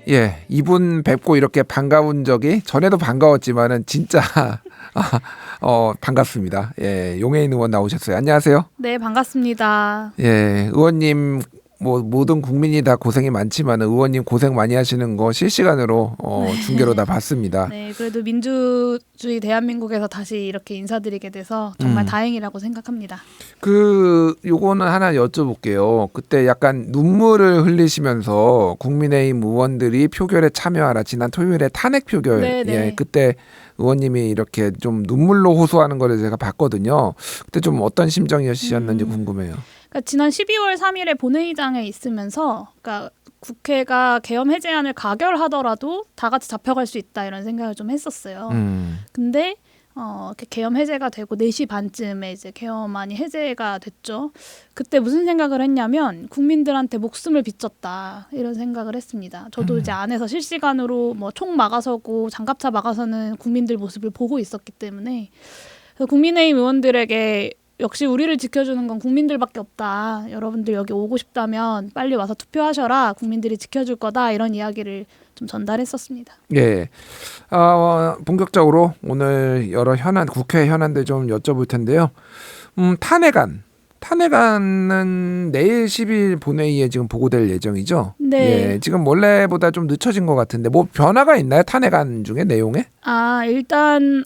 예, 이분 뵙고 이렇게 반가운 적이 전에도 반가웠지만은 진짜 반갑습니다. 예, 용해인 의원 나오셨어요. 안녕하세요. 네, 반갑습니다. 예, 의원님 뭐 모든 국민이 다 고생이 많지만 의원님 고생 많이 하시는 거 실시간으로 중계로 다 봤습니다. 네, 그래도 민주주의 대한민국에서 다시 이렇게 인사드리게 돼서 정말 다행이라고 생각합니다. 요거는 하나 여쭤볼게요. 그때 약간 눈물을 흘리시면서 국민의힘 의원들이 표결에 참여하라 지난 토요일에 탄핵 표결 네네. 예, 그때 의원님이 이렇게 좀 눈물로 호소하는 거를 제가 봤거든요. 그때 좀 어떤 심정이셨는지 궁금해요. 그러니까 지난 12월 3일에 본회의장에 있으면서 그러니까 국회가 계엄 해제안을 가결하더라도 다 같이 잡혀갈 수 있다 이런 생각을 좀 했었어요. 근데 이렇게 계엄 해제가 되고 4시 반쯤에 이제 계엄안이 해제가 됐죠. 그때 무슨 생각을 했냐면 국민들한테 목숨을 비쳤다 이런 생각을 했습니다. 저도 이제 안에서 실시간으로 뭐 총 막아서고 장갑차 막아서는 국민들 모습을 보고 있었기 때문에 그래서 국민의힘 의원들에게 역시 우리를 지켜주는 건 국민들밖에 없다. 여러분들 여기 오고 싶다면 빨리 와서 투표하셔라. 국민들이 지켜줄 거다. 이런 이야기를 좀 전달했었습니다. 예. 본격적으로 오늘 여러 국회 현안들 좀 여쭤볼 텐데요. 탄핵안은 내일 10일 본회의에 지금 보고될 예정이죠. 네. 예, 지금 원래보다 좀 늦춰진 것 같은데 뭐 변화가 있나요? 탄핵안 중에 내용에? 일단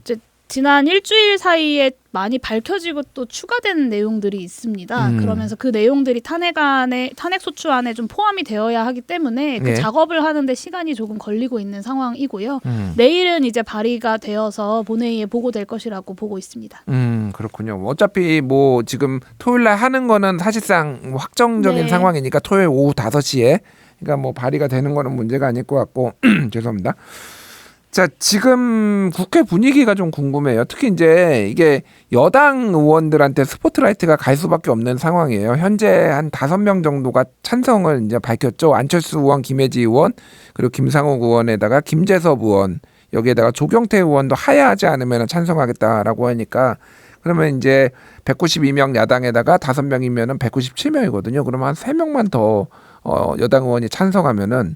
이제 지난 일주일 사이에 많이 밝혀지고 또 추가된 내용들이 있습니다. 그러면서 그 내용들이 탄핵 소추안에 좀 포함이 되어야 하기 때문에 그 예. 작업을 하는데 시간이 조금 걸리고 있는 상황이고요. 내일은 이제 발의가 되어서 본회의에 보고될 것이라고 보고 있습니다. 그렇군요. 어차피 뭐 지금 토요일 날 하는 거는 사실상 확정적인 네. 상황이니까 토요일 오후 5시에 그러니까 뭐 발의가 되는 거는 문제가 아닐 것 같고 죄송합니다. 자, 지금 국회 분위기가 좀 궁금해요. 특히 이제 이게 여당 의원들한테 스포트라이트가 갈 수밖에 없는 상황이에요. 현재 한 5명 정도가 찬성을 이제 밝혔죠. 안철수 의원, 김혜지 의원, 그리고 김상욱 의원에다가 김재섭 의원, 여기에다가 조경태 의원도 하야하지 않으면 찬성하겠다라고 하니까 그러면 이제 192명 야당에다가 5명이면은 197명이거든요. 그러면 한 3명만 더 여당 의원이 찬성하면은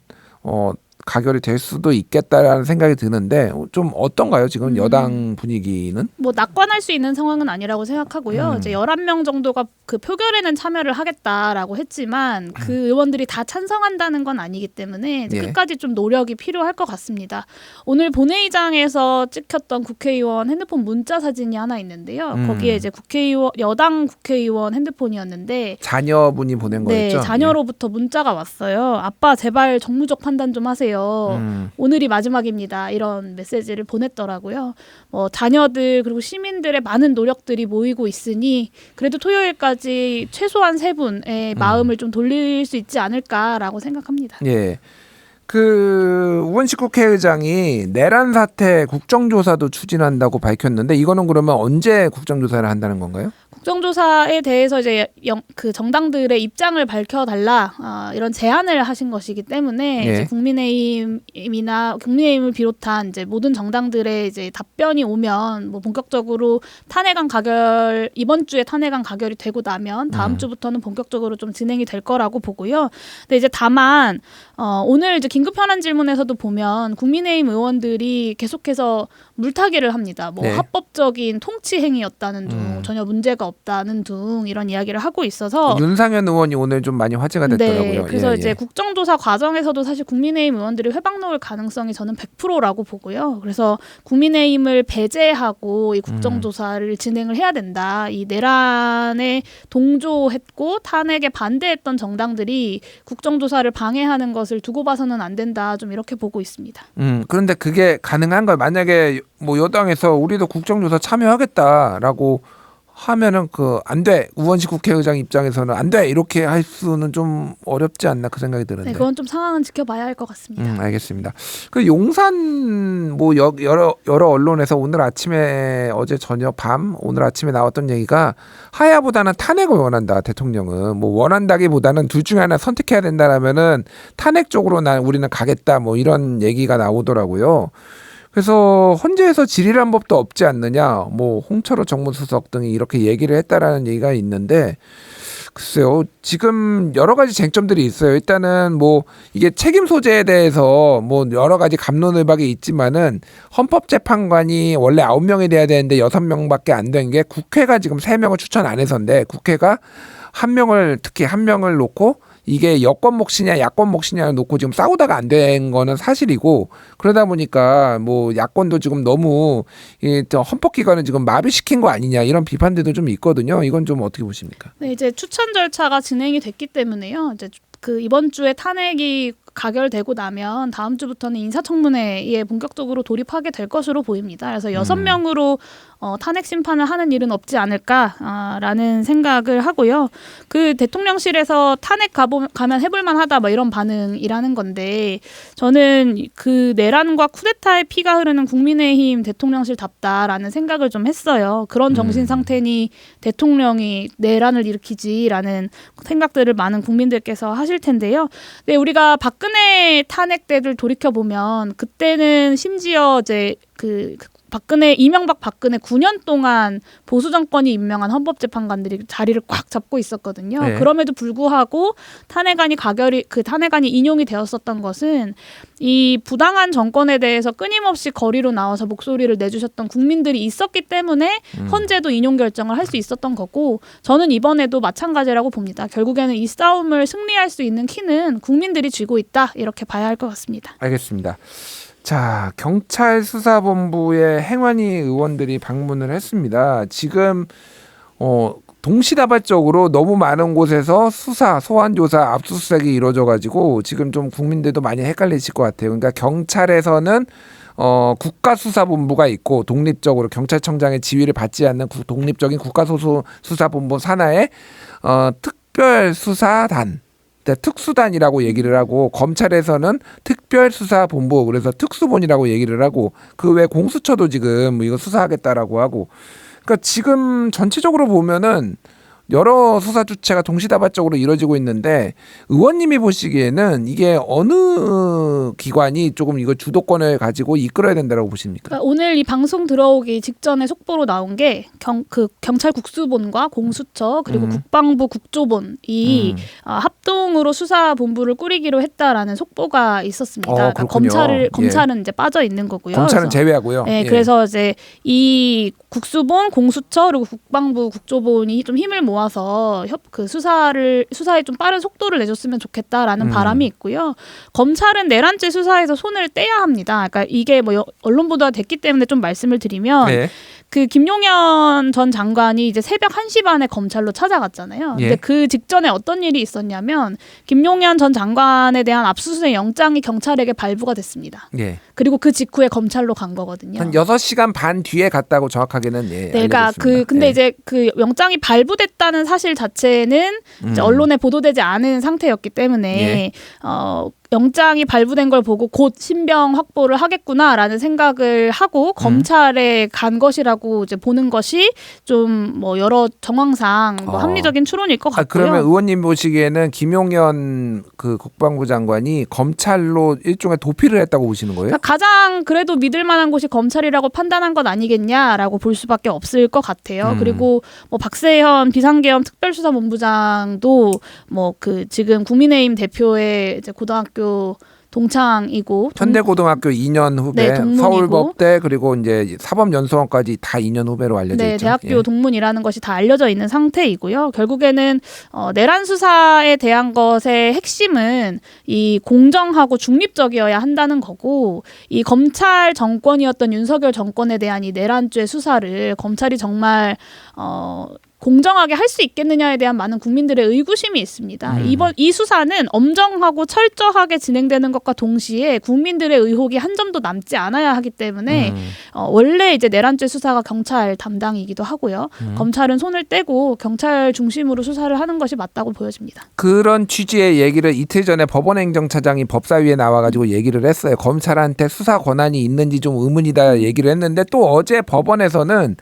가결이 될 수도 있겠다라는 생각이 드는데 좀 어떤가요? 지금 여당 분위기는? 뭐 낙관할 수 있는 상황은 아니라고 생각하고요. 이제 11명 정도가 그 표결에는 참여를 하겠다라고 했지만 그 의원들이 다 찬성한다는 건 아니기 때문에 이제 예. 끝까지 좀 노력이 필요할 것 같습니다. 오늘 본회의장에서 찍혔던 국회의원 핸드폰 문자 사진이 하나 있는데요. 거기에 이제 여당 국회의원 핸드폰이었는데 자녀분이 보낸 거였죠? 네, 자녀로부터 문자가 왔어요. 아빠 제발 정무적 판단 좀 하세요. 오늘이 마지막입니다. 이런 메시지를 보냈더라고요. 자녀들 그리고 시민들의 많은 노력들이 모이고 있으니 그래도 토요일까지 최소한 3분의 마음을 좀 돌릴 수 있지 않을까라고 생각합니다. 예. 우원식 국회의장이 내란 사태 국정조사도 추진한다고 밝혔는데 이거는 그러면 언제 국정조사를 한다는 건가요? 국정조사에 대해서 이제 그 정당들의 입장을 밝혀달라 이런 제안을 하신 것이기 때문에 예. 이제 국민의힘을 비롯한 이제 모든 정당들의 이제 답변이 오면 뭐 본격적으로 이번 주에 탄핵안 가결이 되고 나면 다음 주부터는 본격적으로 좀 진행이 될 거라고 보고요. 근데 이제 다만 오늘 이제 긴급 현안 질문에서도 보면 국민의힘 의원들이 계속해서 물타기를 합니다. 네. 합법적인 통치 행위였다는 둥, 전혀 문제가 없다는 둥 이런 이야기를 하고 있어서 윤상현 의원이 오늘 좀 많이 화제가 됐더라고요. 네, 그래서 예, 이제 예. 국정조사 과정에서도 사실 국민의힘 의원들이 회방 놓을 가능성이 저는 100%라고 보고요. 그래서 국민의힘을 배제하고 이 국정조사를 진행을 해야 된다. 이 내란에 동조했고 탄핵에 반대했던 정당들이 국정조사를 방해하는 것을 두고 봐서는 안 된다. 좀 이렇게 보고 있습니다. 그런데 그게 가능한 걸 만약에 뭐 여당에서 우리도 국정조사 참여하겠다라고 하면은 안 돼. 우원식 국회의장 입장에서는 안 돼. 이렇게 할 수는 좀 어렵지 않나 그 생각이 드는데. 네, 그건 좀 상황은 지켜봐야 할 것 같습니다. 알겠습니다. 용산 뭐 여러 언론에서 어제 저녁 오늘 아침에 나왔던 얘기가 하야보다는 탄핵을 원한다. 대통령은 뭐 원한다기보다는 둘 중에 하나 선택해야 된다라면은 탄핵 쪽으로 우리는 가겠다. 뭐 이런 얘기가 나오더라고요. 그래서 헌재에서 질의란 법도 없지 않느냐, 뭐 홍철호 정무수석 등이 이렇게 얘기를 했다라는 얘기가 있는데 글쎄요. 지금 여러 가지 쟁점들이 있어요. 일단은 뭐 이게 책임 소재에 대해서 뭐 여러 가지 갑론을박이 있지만은 헌법재판관이 원래 9명이 돼야 되는데 6명밖에 안 된 게 국회가 지금 3명을 추천 안 해서인데 국회가 특히 한 명을 놓고 이게 여권 몫이냐 야권 몫이냐를 놓고 지금 싸우다가 안 된 거는 사실이고, 그러다 보니까 뭐 야권도 지금 너무 이 헌법기관을 지금 마비시킨 거 아니냐 이런 비판들도 좀 있거든요. 이건 좀 어떻게 보십니까? 네, 이제 추천 절차가 진행이 됐기 때문에요. 이제 그 이번 주에 탄핵이 가결되고 나면 다음 주부터는 인사청문회에 본격적으로 돌입하게 될 것으로 보입니다. 그래서 6명으로 탄핵 심판을 하는 일은 없지 않을까라는 생각을 하고요. 그 대통령실에서 탄핵 가면 해볼만하다 뭐 이런 반응이라는 건데, 저는 그 내란과 쿠데타의 피가 흐르는 국민의힘 대통령실답다라는 생각을 좀 했어요. 그런 정신 상태니 대통령이 내란을 일으키지라는 생각들을 많은 국민들께서 하실 텐데요. 네, 우리가 박근혜 탄핵 때를 돌이켜 보면 그때는 심지어 이제 이명박 박근혜 9년 동안 보수 정권이 임명한 헌법재판관들이 자리를 꽉 잡고 있었거든요. 네. 그럼에도 불구하고 탄핵안이 인용이 되었었던 것은 이 부당한 정권에 대해서 끊임없이 거리로 나와서 목소리를 내주셨던 국민들이 있었기 때문에 헌재도 인용 결정을 할 수 있었던 거고, 저는 이번에도 마찬가지라고 봅니다. 결국에는 이 싸움을 승리할 수 있는 키는 국민들이 쥐고 있다, 이렇게 봐야 할 것 같습니다. 알겠습니다. 자, 경찰 수사본부에 행안위 의원들이 방문을 했습니다. 지금 동시다발적으로 너무 많은 곳에서 소환조사, 압수수색이 이루어져가지고 지금 좀 국민들도 많이 헷갈리실 것 같아요. 그러니까 경찰에서는 국가수사본부가 있고 독립적으로 경찰청장의 지휘를 받지 않는 독립적인 국가수사본부 산하에 특별수사단, 특수단이라고 얘기를 하고, 검찰에서는 특별수사본부, 그래서 특수본이라고 얘기를 하고, 그 외 공수처도 지금 이거 수사하겠다라고 하고, 그러니까 지금 전체적으로 보면은 여러 수사 주체가 동시다발적으로 이루어지고 있는데, 의원님이 보시기에는 이게 어느 기관이 조금 이거 주도권을 가지고 이끌어야 된다고 보십니까? 그러니까 오늘 이 방송 들어오기 직전에 속보로 나온 게 경찰 국수본과 공수처 그리고 국방부 국조본이 합동으로 수사본부를 꾸리기로 했다라는 속보가 있었습니다. 그러니까 검찰은 이제 빠져 있는 거고요. 검찰은 제외하고요. 네, 그래서 이제 이 국수본, 공수처 그리고 국방부 국조본이 좀 힘을 모아서 수사에 좀 빠른 속도를 내줬으면 좋겠다라는 바람이 있고요. 검찰은 내란죄 수사에서 손을 떼야 합니다. 그러니까 이게 뭐 언론 보도가 됐기 때문에 좀 말씀을 드리면, 네. 그 김용현 전 장관이 이제 새벽 1시 반에 검찰로 찾아갔잖아요. 근데 그 직전에 어떤 일이 있었냐면 김용현 전 장관에 대한 압수수색 영장이 경찰에게 발부가 됐습니다. 예. 그리고 그 직후에 검찰로 간 거거든요. 한 6시간 반 뒤에 갔다고 정확하게는 네, 그러니까 알려졌습니다. 근데 이제 그 영장이 발부됐다는 사실 자체는 이제 언론에 보도되지 않은 상태였기 때문에 영장이 발부된 걸 보고 곧 신병 확보를 하겠구나라는 생각을 하고 검찰에 간 것이라고 이제 보는 것이 좀 뭐 여러 정황상 뭐 합리적인 추론일 것 같고요. 그러면 의원님 보시기에는 김용현 그 국방부 장관이 검찰로 일종의 도피를 했다고 보시는 거예요? 그러니까 가장 그래도 믿을 만한 곳이 검찰이라고 판단한 것 아니겠냐라고 볼 수밖에 없을 것 같아요. 그리고 뭐 박세현 비상계엄 특별수사본부장도 뭐 지금 국민의힘 대표의 이제 고등학교 동창이고 현대고등학교 2년 후배, 네, 서울법대 그리고 이제 사법연수원까지 다 2년 후배로 알려져 있죠. 대학교 동문이라는 것이 다 알려져 있는 상태이고요. 결국에는 내란 수사에 대한 것의 핵심은 이 공정하고 중립적이어야 한다는 거고, 이 검찰 정권이었던 윤석열 정권에 대한 이 내란죄 수사를 검찰이 정말 공정하게 할 수 있겠느냐에 대한 많은 국민들의 의구심이 있습니다. 이 수사는 엄정하고 철저하게 진행되는 것과 동시에 국민들의 의혹이 한 점도 남지 않아야 하기 때문에 원래 이제 내란죄 수사가 경찰 담당이기도 하고요. 검찰은 손을 떼고 경찰 중심으로 수사를 하는 것이 맞다고 보여집니다. 그런 취지의 얘기를 이틀 전에 법원행정차장이 법사위에 나와가지고 얘기를 했어요. 검찰한테 수사 권한이 있는지 좀 의문이다 얘기를 했는데, 또 어제 법원에서는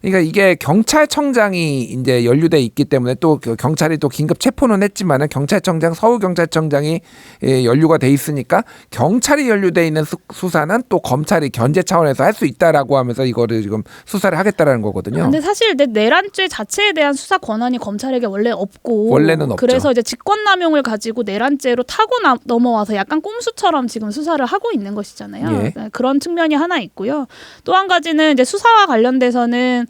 그러니까 이게 경찰청장이 이제 연루돼 있기 때문에 또 그 경찰이 또 긴급 체포는 했지만은 경찰청장 서울경찰청장이 연루가 돼 있으니까 경찰이 연루돼 있는 수사는 또 검찰이 견제 차원에서 할 수 있다라고 하면서 이거를 지금 수사를 하겠다라는 거거든요. 근데 사실 내란죄 자체에 대한 수사 권한이 검찰에게 원래 없고 원래는 없죠. 그래서 이제 직권남용을 가지고 내란죄로 타고 넘어와서 약간 꼼수처럼 지금 수사를 하고 있는 것이잖아요. 예. 그런 측면이 하나 있고요. 또 한 가지는 이제 수사와 관련돼서는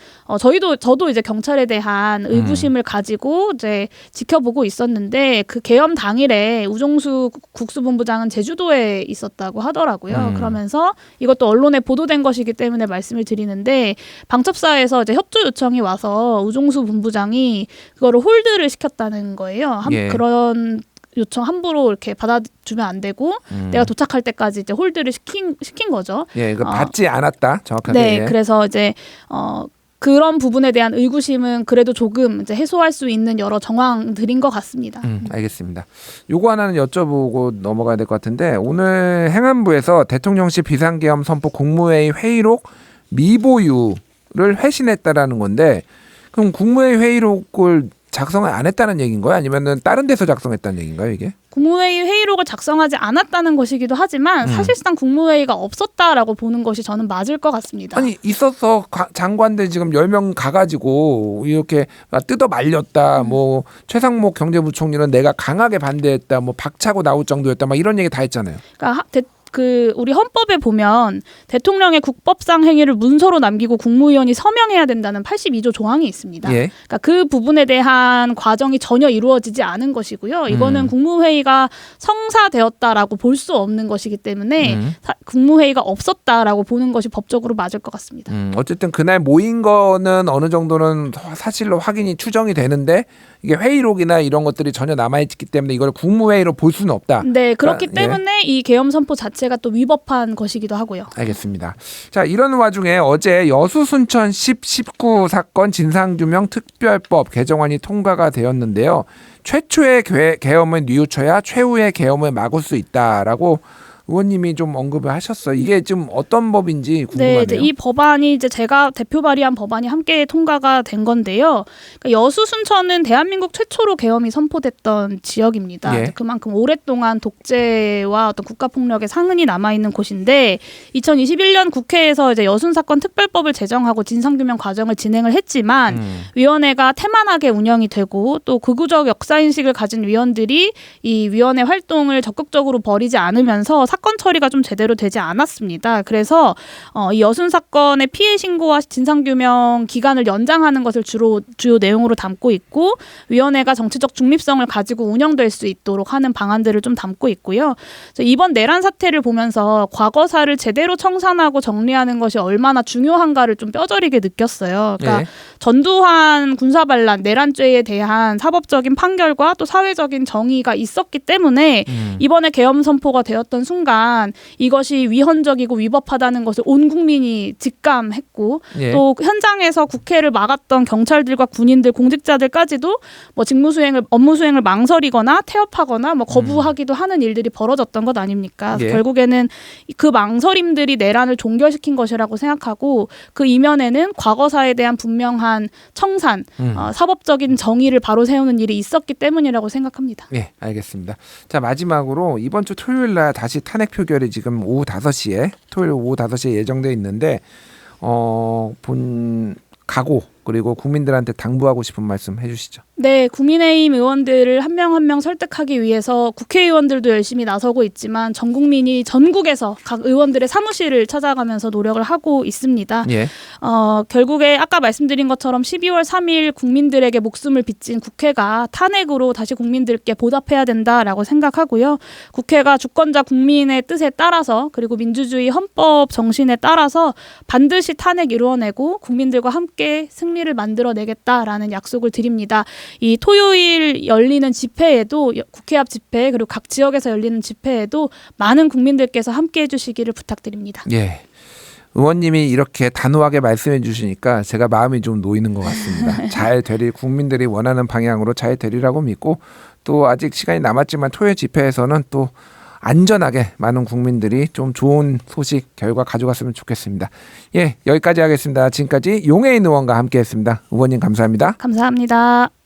저도 이제 경찰에 대한 의구심을 가지고 이제 지켜보고 있었는데 그 계엄 당일에 우종수 국수본부장은 제주도에 있었다고 하더라고요. 그러면서 이것도 언론에 보도된 것이기 때문에 말씀을 드리는데 방첩사에서 이제 협조 요청이 와서 우종수 본부장이 그거를 홀드를 시켰다는 거예요. 예. 그런 요청 함부로 이렇게 받아주면 안 되고 내가 도착할 때까지 이제 홀드를 시킨 거죠. 예, 그 받지 않았다 정확하게. 네, 예. 그래서 이제 그런 부분에 대한 의구심은 그래도 조금 이제 해소할 수 있는 여러 정황들인 것 같습니다. 알겠습니다. 요거 하나는 여쭤보고 넘어가야 될 것 같은데 오늘 행안부에서 대통령실 비상계엄 선포 국무회의 회의록 미보유를 회신했다라는 건데 그럼 국무회의 회의록을 작성을 안 했다는 얘기인가요? 아니면은 다른 데서 작성했다는 얘기인가요, 이게? 국무회의 회의록을 작성하지 않았다는 것이기도 하지만 사실상 국무회의가 없었다라고 보는 것이 저는 맞을 것 같습니다. 아니 있었어. 장관들 지금 10명 가가지고 이렇게 뜯어 말렸다. 뭐 최상목 경제부총리는 내가 강하게 반대했다. 뭐 박차고 나올 정도였다. 막 이런 얘기 다 했잖아요. 그러니까 우리 헌법에 보면 대통령의 국법상 행위를 문서로 남기고 국무위원이 서명해야 된다는 82조 조항이 있습니다. 예. 그러니까 그 부분에 대한 과정이 전혀 이루어지지 않은 것이고요. 이거는 국무회의가 성사되었다라고 볼 수 없는 것이기 때문에 국무회의가 없었다라고 보는 것이 법적으로 맞을 것 같습니다. 어쨌든 그날 모인 거는 어느 정도는 사실로 확인이 추정이 되는데 이게 회의록이나 이런 것들이 전혀 남아있기 때문에 이걸 국무회의로 볼 수는 없다. 네, 그렇기 예. 때문에 이 계엄 선포 자체가 또 위법한 것이기도 하고요. 알겠습니다. 자, 이런 와중에 어제 여수 순천 19 사건 진상규명 특별법 개정안이 통과가 되었는데요. 최초의 계엄을 뉘우쳐야 최후의 계엄을 막을 수 있다라고 의원님이 좀 언급을 하셨어요. 이게 좀 어떤 법인지 궁금하네요. 네, 이 법안이 이제 제가 대표 발의한 법안이 함께 통과가 된 건데요. 그러니까 여수 순천은 대한민국 최초로 계엄이 선포됐던 지역입니다. 예. 그만큼 오랫동안 독재와 어떤 국가폭력의 상흔이 남아 있는 곳인데 2021년 국회에서 이제 여순 사건 특별법을 제정하고 진상규명 과정을 진행을 했지만 위원회가 태만하게 운영이 되고 또 극우적 역사인식을 가진 위원들이 이 위원회 활동을 적극적으로 벌이지 않으면서 사건 처리가 좀 제대로 되지 않았습니다. 그래서 이 여순 사건의 피해 신고와 진상규명 기간을 연장하는 것을 주요 내용으로 담고 있고 위원회가 정치적 중립성을 가지고 운영될 수 있도록 하는 방안들을 좀 담고 있고요. 이번 내란 사태를 보면서 과거사를 제대로 청산하고 정리하는 것이 얼마나 중요한가를 좀 뼈저리게 느꼈어요. 그러니까 예. 전두환 군사반란 내란죄에 대한 사법적인 판결과 또 사회적인 정의가 있었기 때문에 이번에 계엄 선포가 되었던 순간 이것이 위헌적이고 위법하다는 것을 온 국민이 직감했고 예. 또 현장에서 국회를 막았던 경찰들과 군인들, 공직자들까지도 뭐 업무 수행을 망설이거나 태업하거나 뭐 거부하기도 하는 일들이 벌어졌던 것 아닙니까? 예. 결국에는 그 망설임들이 내란을 종결시킨 것이라고 생각하고 그 이면에는 과거사에 대한 분명한 청산, 사법적인 정의를 바로 세우는 일이 있었기 때문이라고 생각합니다. 네, 알겠습니다. 자, 마지막으로 이번 주 토요일 날 다시 탄핵 표결이 지금 오후 5시에 토요일 오후 5시에 예정돼 있는데 각오 그리고 국민들한테 당부하고 싶은 말씀 해주시죠. 네, 국민의힘 의원들을 한 명 한 명 설득하기 위해서 국회의원들도 열심히 나서고 있지만 전 국민이 전국에서 각 의원들의 사무실을 찾아가면서 노력을 하고 있습니다. 예. 결국에 아까 말씀드린 것처럼 12월 3일 국민들에게 목숨을 빚진 국회가 탄핵으로 다시 국민들께 보답해야 된다라고 생각하고요. 국회가 주권자 국민의 뜻에 따라서 그리고 민주주의 헌법 정신에 따라서 반드시 탄핵 이루어내고 국민들과 함께 승리를 만들어내겠다라는 약속을 드립니다. 이 토요일 열리는 집회에도 국회 앞 집회 그리고 각 지역에서 열리는 집회에도 많은 국민들께서 함께해 주시기를 부탁드립니다. 예. 의원님이 이렇게 단호하게 말씀해 주시니까 제가 마음이 좀 놓이는 것 같습니다. 잘 되리 국민들이 원하는 방향으로 잘 되리라고 믿고 또 아직 시간이 남았지만 토요일 집회에서는 또 안전하게 많은 국민들이 좀 좋은 소식 결과 가져갔으면 좋겠습니다. 예, 여기까지 하겠습니다. 지금까지 용해인 의원과 함께했습니다. 의원님 감사합니다. 감사합니다.